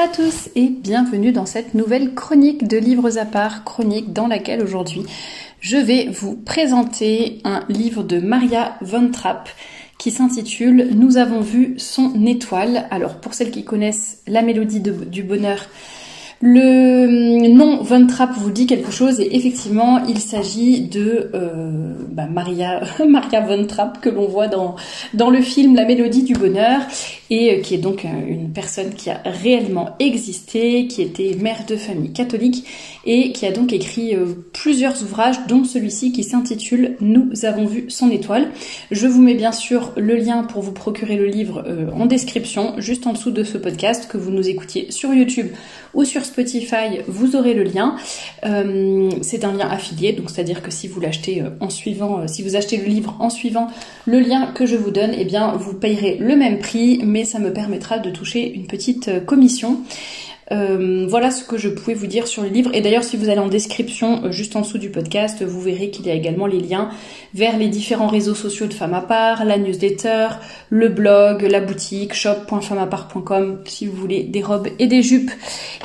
à tous et bienvenue dans cette nouvelle chronique de Livres à part, chronique dans laquelle aujourd'hui je vais vous présenter un livre de Maria von Trapp qui s'intitule « Nous avons vu son étoile ». Alors pour celles qui connaissent la mélodie du bonheur, le nom Von Trapp vous dit quelque chose et effectivement il s'agit de Maria von Trapp que l'on voit dans le film La Mélodie du bonheur et qui est donc une personne qui a réellement existé, qui était mère de famille catholique et qui a donc écrit plusieurs ouvrages dont celui-ci qui s'intitule « Nous avons vu son étoile ». Je vous mets bien sûr le lien pour vous procurer le livre en description, juste en dessous de ce podcast, que vous nous écoutiez sur YouTube ou sur Spotify, vous aurez le lien. C'est un lien affilié, donc c'est-à-dire que si vous l'achetez si vous achetez le livre en suivant le lien que je vous donne, eh bien vous payerez le même prix, mais ça me permettra de toucher une petite commission. Voilà ce que je pouvais vous dire sur le livre. Et d'ailleurs, si vous allez en description, juste en dessous du podcast, vous verrez qu'il y a également les liens vers les différents réseaux sociaux de Femmes à part, la newsletter, le blog, la boutique, shop.femmeapart.com si vous voulez des robes et des jupes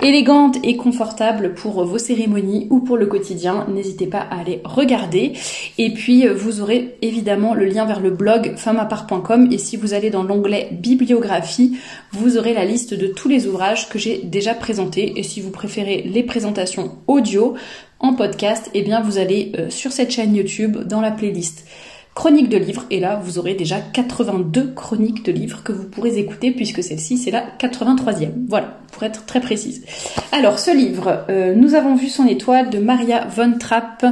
élégantes et confortables pour vos cérémonies ou pour le quotidien. N'hésitez pas à aller regarder. Et puis, vous aurez évidemment le lien vers le blog femmeapart.com. Et si vous allez dans l'onglet bibliographie, vous aurez la liste de tous les ouvrages que j'ai déjà présentés. Et si vous préférez les présentations audio en podcast, eh bien vous allez sur cette chaîne YouTube dans la playlist chroniques de livres et là vous aurez déjà 82 chroniques de livres que vous pourrez écouter puisque celle-ci c'est la 83e. Voilà, pour être très précise. Alors ce livre, Nous avons vu son étoile de Maria von Trapp,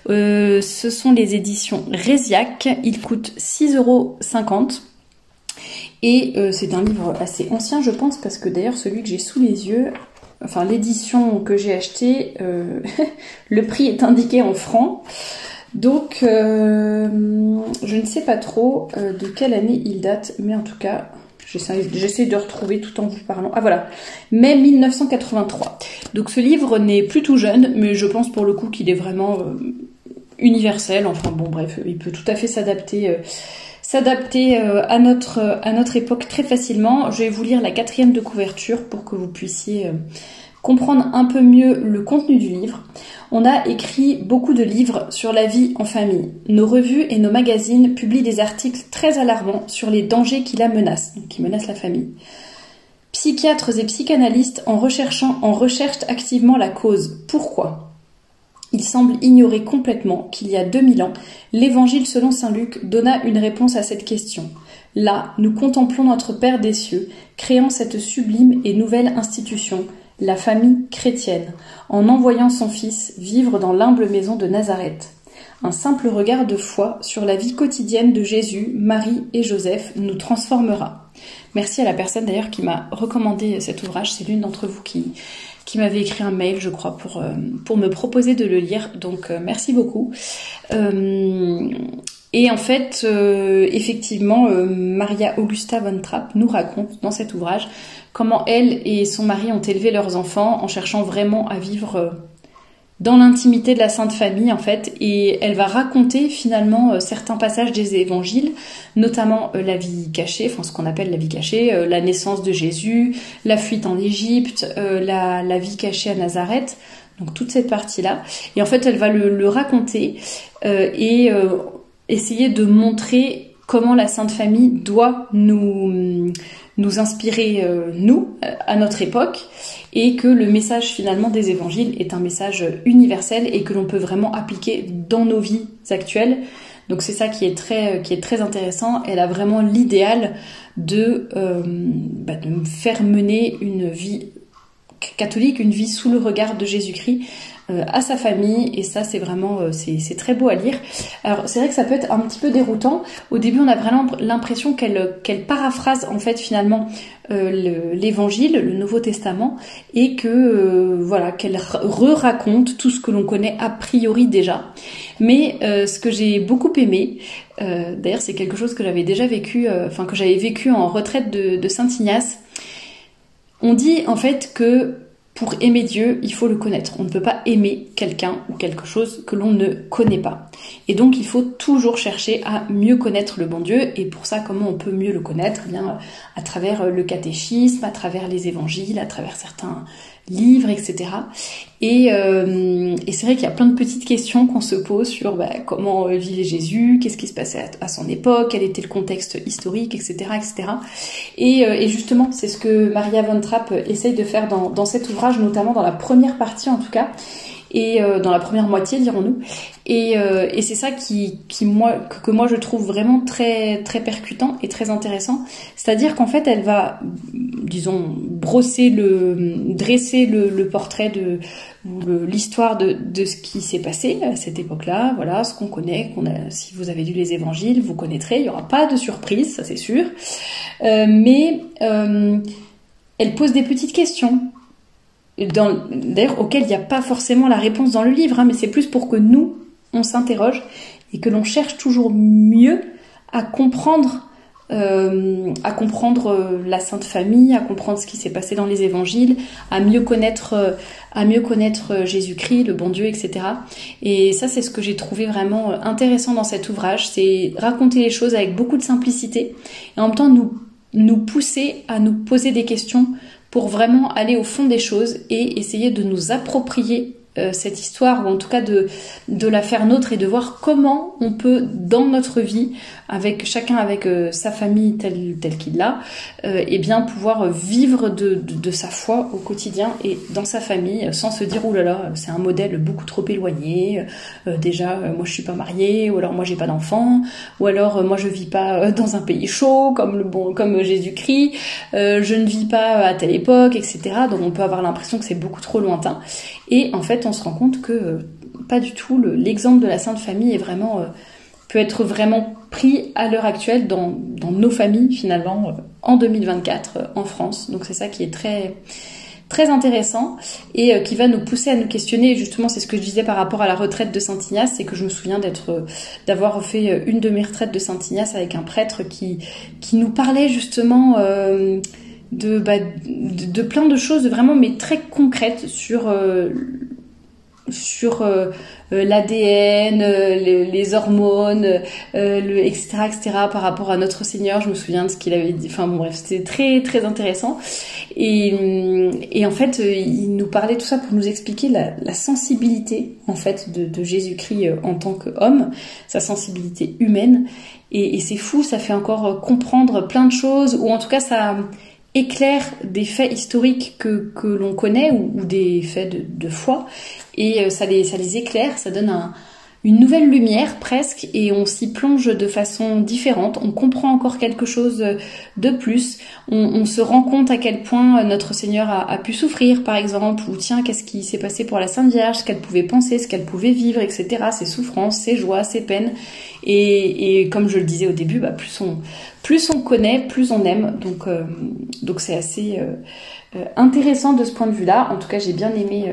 ce sont les éditions Résiac, il coûte 6,50 € et c'est un livre assez ancien je pense parce que d'ailleurs celui que j'ai sous les yeux, enfin l'édition que j'ai achetée, le prix est indiqué en francs. Donc, je ne sais pas trop de quelle année il date, mais en tout cas, j'essaie de retrouver tout en vous parlant. Ah voilà, mai 1983. Donc ce livre n'est plus tout jeune, mais je pense pour le coup qu'il est vraiment universel. Enfin bon, bref, il peut tout à fait s'adapter à notre époque très facilement. Je vais vous lire la 4e de couverture pour que vous puissiez comprendre un peu mieux le contenu du livre. On a écrit beaucoup de livres sur la vie en famille. Nos revues et nos magazines publient des articles très alarmants sur les dangers qui la menacent, donc qui menacent la famille. Psychiatres et psychanalystes en recherchent activement la cause. Pourquoi ? Il semble ignorer complètement qu'il y a 2000 ans, l'Évangile selon saint Luc donna une réponse à cette question. Là, nous contemplons notre Père des cieux, créant cette sublime et nouvelle institution, la famille chrétienne, en envoyant son fils vivre dans l'humble maison de Nazareth. Un simple regard de foi sur la vie quotidienne de Jésus, Marie et Joseph nous transformera. Merci à la personne d'ailleurs qui m'a recommandé cet ouvrage, c'est l'une d'entre vous qui m'avait écrit un mail, je crois, pour me proposer de le lire, donc merci beaucoup. Et en fait, effectivement, Maria Augusta von Trapp nous raconte dans cet ouvrage comment elle et son mari ont élevé leurs enfants en cherchant vraiment à vivre dans l'intimité de la Sainte Famille, en fait. Et elle va raconter finalement certains passages des évangiles, notamment la vie cachée, enfin ce qu'on appelle la vie cachée, la naissance de Jésus, la fuite en Égypte, la vie cachée à Nazareth. Donc toute cette partie-là. Et en fait, elle va le raconter et essayer de montrer comment la Sainte Famille doit nous inspirer, nous, à notre époque, et que le message finalement des évangiles est un message universel et que l'on peut vraiment appliquer dans nos vies actuelles. Donc c'est ça qui est très intéressant. Elle a vraiment l'idéal de faire mener une vie catholique, une vie sous le regard de Jésus-Christ, à sa famille, et ça c'est vraiment c'est très beau à lire. Alors c'est vrai que ça peut être un petit peu déroutant. Au début on a vraiment l'impression qu'elle paraphrase en fait finalement l'évangile, le Nouveau Testament, et que qu'elle raconte tout ce que l'on connaît a priori déjà. Mais ce que j'ai beaucoup aimé, d'ailleurs c'est quelque chose que j'avais déjà vécu, que j'avais vécu en retraite de Saint-Ignace. On dit en fait que pour aimer Dieu, il faut le connaître. On ne peut pas aimer quelqu'un ou quelque chose que l'on ne connaît pas. Et donc, il faut toujours chercher à mieux connaître le bon Dieu. Et pour ça, comment on peut mieux le connaître? Eh bien, à travers le catéchisme, à travers les évangiles, à travers certains livres, etc. Et c'est vrai qu'il y a plein de petites questions qu'on se pose sur comment vivait Jésus, qu'est-ce qui se passait à son époque, quel était le contexte historique, etc., etc. Et justement, c'est ce que Maria Von Trapp essaye de faire dans cet ouvrage, notamment dans la première partie en tout cas, et dans la première moitié, dirons-nous. Et c'est ça que moi je trouve vraiment très très percutant et très intéressant. C'est-à-dire qu'en fait, elle va, disons, dresser le portrait l'histoire de ce qui s'est passé à cette époque-là. Voilà, ce qu'on connaît, si vous avez lu les évangiles, vous connaîtrez. Il n'y aura pas de surprise, ça c'est sûr. Mais elle pose des petites questions. D'ailleurs, auxquelles il n'y a pas forcément la réponse dans le livre, mais c'est plus pour que nous, on s'interroge et que l'on cherche toujours mieux à comprendre la Sainte Famille, à comprendre ce qui s'est passé dans les évangiles, à mieux connaître Jésus-Christ, le bon Dieu, etc. Et ça, c'est ce que j'ai trouvé vraiment intéressant dans cet ouvrage, c'est raconter les choses avec beaucoup de simplicité et en même temps nous pousser à nous poser des questions pour vraiment aller au fond des choses et essayer de nous approprier cette histoire, ou en tout cas de la faire nôtre et de voir comment on peut, dans notre vie, chacun avec sa famille telle qu'il l'a, et bien pouvoir vivre de sa foi au quotidien et dans sa famille, sans se dire « Ouh là là, c'est un modèle beaucoup trop éloigné, déjà moi je suis pas mariée, ou alors moi j'ai pas d'enfant, ou alors moi je vis pas dans un pays chaud comme Jésus-Christ, je ne vis pas à telle époque, etc. » Donc on peut avoir l'impression que c'est beaucoup trop lointain. Et en fait, on se rend compte que pas du tout. L'exemple de la Sainte Famille peut être vraiment pris à l'heure actuelle dans nos familles, finalement, en 2024, en France. Donc c'est ça qui est très, très intéressant et qui va nous pousser à nous questionner. Et justement, c'est ce que je disais par rapport à la retraite de Saint-Ignace, c'est que je me souviens d'avoir fait une de mes retraites de Saint-Ignace avec un prêtre qui nous parlait justement de plein de choses vraiment mais très concrètes sur l'ADN, les hormones, etc., par rapport à notre Seigneur. Je me souviens de ce qu'il avait dit. Enfin bon, bref, c'était très très intéressant. Et en fait, il nous parlait tout ça pour nous expliquer la sensibilité en fait de Jésus-Christ en tant qu'homme, sa sensibilité humaine. Et c'est fou, ça fait encore comprendre plein de choses, ou en tout cas ça éclaire des faits historiques que l'on connaît ou des faits de foi, et ça les éclaire, ça donne une nouvelle lumière presque, et on s'y plonge de façon différente, on comprend encore quelque chose de plus, on se rend compte à quel point notre Seigneur a pu souffrir par exemple, ou tiens, qu'est-ce qui s'est passé pour la Sainte Vierge, ce qu'elle pouvait penser, ce qu'elle pouvait vivre, etc., ses souffrances, ses joies, ses peines, et comme je le disais au début, plus on connaît, plus on aime, donc c'est assez intéressant de ce point de vue-là. En tout cas, j'ai bien aimé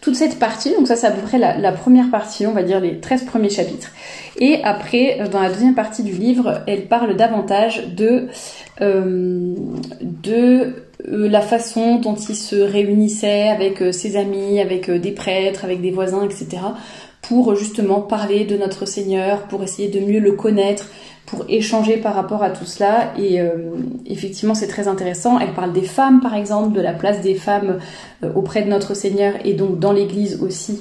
toute cette partie. Donc ça, c'est à peu près la première partie, on va dire les 13 premiers chapitres. Et après, dans la deuxième partie du livre, elle parle davantage de la façon dont il se réunissait avec ses amis, avec des prêtres, avec des voisins, etc., pour justement parler de notre Seigneur, pour essayer de mieux le connaître, pour échanger par rapport à tout cela. Et effectivement, c'est très intéressant. Elle parle des femmes, par exemple, de la place des femmes auprès de notre Seigneur et donc dans l'Église aussi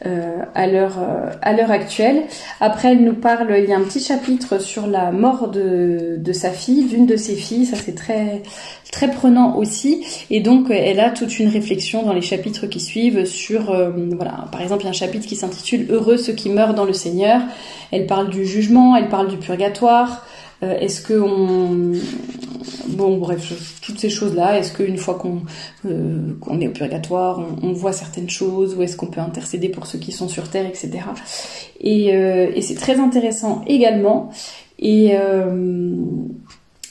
à l'heure actuelle. Après, elle nous parle, il y a un petit chapitre sur la mort de sa fille, d'une de ses filles. Ça, c'est très très prenant aussi. Et donc, elle a toute une réflexion dans les chapitres qui suivent sur, voilà, par exemple, il y a un chapitre qui s'intitule « Heureux ceux qui meurent dans le Seigneur ». Elle parle du jugement, elle parle du purgatoire. Est-ce que bon, bref, toutes ces choses-là. Est-ce qu'une fois qu'on est au purgatoire, on voit certaines choses, ou est-ce qu'on peut intercéder pour ceux qui sont sur terre, etc. Et c'est très intéressant également. Et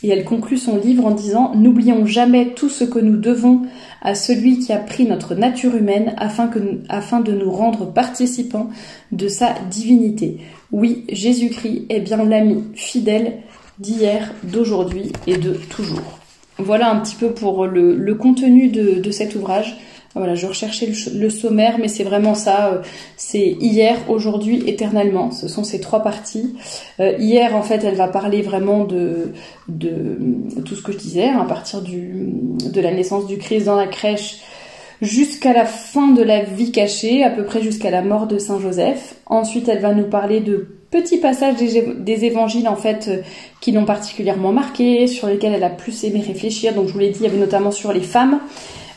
elle conclut son livre en disant « N'oublions jamais tout ce que nous devons à celui qui a pris notre nature humaine afin de nous rendre participants de sa divinité. Oui, Jésus-Christ est bien l'ami fidèle d'hier, d'aujourd'hui et de toujours. » Voilà un petit peu pour le contenu de cet ouvrage. Voilà, je recherchais le sommaire, mais c'est vraiment ça, c'est hier, aujourd'hui, éternellement. Ce sont ces 3 parties. Hier, en fait, elle va parler vraiment de tout ce que je disais, à partir de la naissance du Christ dans la crèche jusqu'à la fin de la vie cachée, à peu près jusqu'à la mort de Saint Joseph. Ensuite, elle va nous parler de petits passages des évangiles, en fait, qui l'ont particulièrement marqué, sur lesquels elle a plus aimé réfléchir. Donc, je vous l'ai dit, il y avait notamment sur les femmes.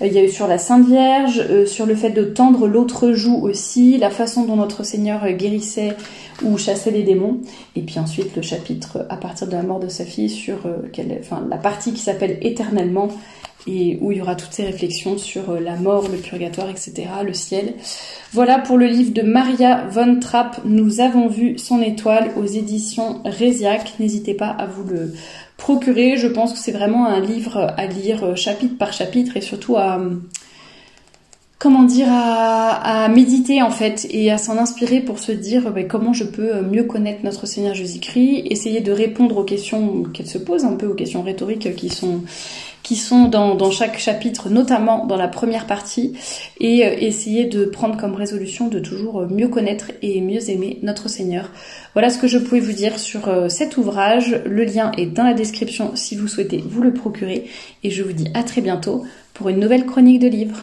Il y a eu sur la Sainte Vierge, sur le fait de tendre l'autre joue aussi, la façon dont notre Seigneur guérissait ou chassait les démons. Et puis ensuite, le chapitre à partir de la mort de sa fille sur la partie qui s'appelle Éternellement, et où il y aura toutes ces réflexions sur la mort, le purgatoire, etc., le ciel. Voilà pour le livre de Maria von Trapp. Nous avons vu son étoile aux éditions Réziac. N'hésitez pas à vous le procurer. Je pense que c'est vraiment un livre à lire chapitre par chapitre et surtout à méditer en fait et à s'en inspirer pour se dire comment je peux mieux connaître notre Seigneur Jésus-Christ, essayer de répondre aux questions qu'elle se pose, un peu aux questions rhétoriques qui sont dans chaque chapitre, notamment dans la première partie, et essayer de prendre comme résolution de toujours mieux connaître et mieux aimer notre Seigneur. Voilà ce que je pouvais vous dire sur cet ouvrage. Le lien est dans la description si vous souhaitez vous le procurer, et je vous dis à très bientôt pour une nouvelle chronique de livres.